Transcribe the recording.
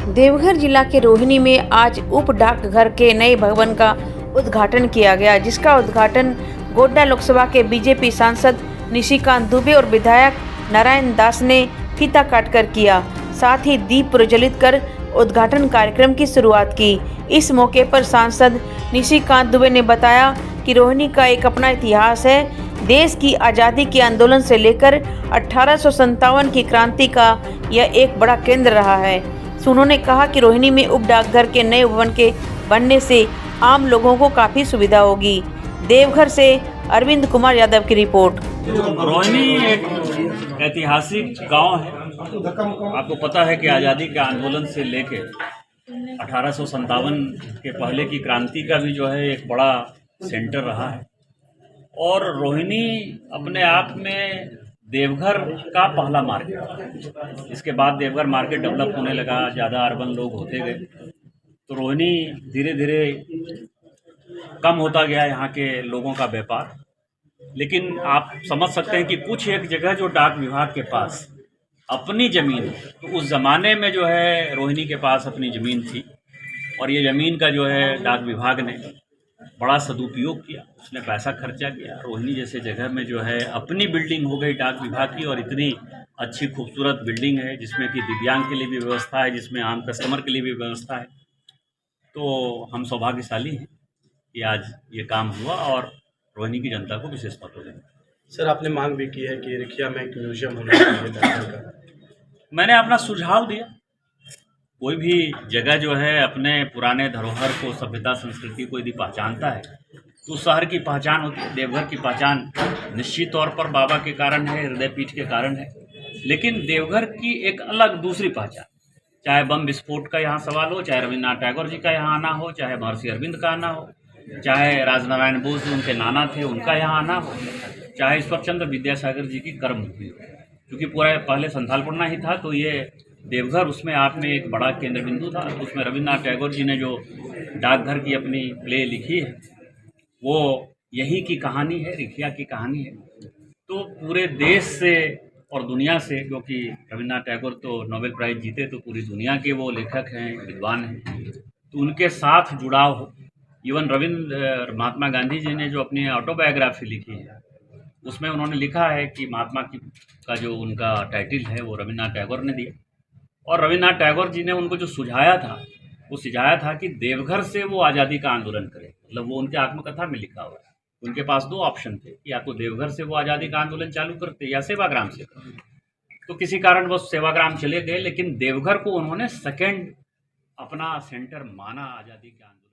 देवघर जिला के रोहिणी में आज उप डाकघर के नए भवन का उद्घाटन किया गया, जिसका उद्घाटन गोड्डा लोकसभा के बीजेपी सांसद निशिकांत दुबे और विधायक नारायण दास ने फीता काटकर किया। साथ ही दीप प्रज्वलित कर उद्घाटन कार्यक्रम की शुरुआत की। इस मौके पर सांसद निशिकांत दुबे ने बताया कि रोहिणी का एक अपना इतिहास है। देश की आज़ादी के आंदोलन से लेकर 1857 की क्रांति का यह एक बड़ा केंद्र रहा है। उन्होंने कहा कि रोहिणी में उप डाकघर के नए भवन के बनने से आम लोगों को काफ़ी सुविधा होगी। देवघर से अरविंद कुमार यादव की रिपोर्ट। रोहिणी एक ऐतिहासिक गांव है। आपको पता है कि आज़ादी के आंदोलन से लेके 1857 के पहले की क्रांति का भी जो है एक बड़ा सेंटर रहा है। और रोहिणी अपने आप में देवघर का पहला मार्केट, इसके बाद देवघर मार्केट डेवलप होने लगा, ज़्यादा अर्बन लोग होते गए, तो रोहिणी धीरे धीरे कम होता गया यहाँ के लोगों का व्यापार। लेकिन आप समझ सकते हैं कि कुछ एक जगह जो डाक विभाग के पास अपनी ज़मीन है, तो उस ज़माने में जो है रोहिणी के पास अपनी ज़मीन थी और ये ज़मीन का जो है डाक विभाग ने बड़ा सदुपयोग किया, उसने पैसा खर्चा किया। रोहिणी जैसे जगह में जो है अपनी बिल्डिंग हो गई डाक विभाग की, और इतनी अच्छी खूबसूरत बिल्डिंग है जिसमें कि दिव्यांग के लिए भी व्यवस्था है, जिसमें आम कस्टमर के लिए भी व्यवस्था है। तो हम सौभाग्यशाली हैं कि आज ये काम हुआ और रोहिणी की जनता को विशेष मत होगा। सर, आपने मांग भी की है कि रिखिया में एक म्यूजियम होना चाहिए डाकघर का। मैंने अपना सुझाव दिया। कोई भी जगह जो है अपने पुराने धरोहर को, सभ्यता संस्कृति को यदि पहचानता है तो उस शहर की पहचान होती है। देवघर की पहचान निश्चित तौर पर बाबा के कारण है, हृदयपीठ के कारण है, लेकिन देवघर की एक अलग दूसरी पहचान, चाहे बम विस्फोट का यहाँ सवाल हो, चाहे रविन्द्रनाथ टैगोर जी का यहाँ आना हो, चाहे महर्षि अरविंद का आना हो, चाहे राजनारायण बोस जो उनके नाना थे उनका यहाँ आना हो, चाहे ईश्वरचंद्र विद्यासागर जी की कर्मभूमि हो। क्योंकि पूरा पहले संथालपन्ना ही था, तो ये देवघर उसमें आप में एक बड़ा केंद्र बिंदु था। उसमें रविन्द्रनाथ टैगोर जी ने जो डाकघर की अपनी प्ले लिखी है वो यही की कहानी है, रिखिया की कहानी है। तो पूरे देश से और दुनिया से, क्योंकि रविन्द्रनाथ टैगोर तो नोबेल प्राइज़ जीते, तो पूरी दुनिया के वो लेखक हैं, विद्वान हैं, तो उनके साथ जुड़ाव हो। इवन महात्मा गांधी जी ने जो अपनी ऑटोबायोग्राफी लिखी है उसमें उन्होंने लिखा है कि महात्मा की का जो उनका टाइटल है वो रविन्द्रनाथ टैगोर ने दिया। और रविन्द्रनाथ टैगोर जी ने उनको जो सुझाया था, वो सुझाया था कि देवघर से वो आज़ादी का आंदोलन करें। मतलब वो उनके आत्मकथा में लिखा हुआ है। उनके पास दो ऑप्शन थे कि या तो देवघर से वो आज़ादी का आंदोलन चालू करते या सेवाग्राम से करते। तो किसी कारण वो सेवाग्राम चले गए, लेकिन देवघर को उन्होंने सेकेंड अपना सेंटर माना आज़ादी के आंदोलन।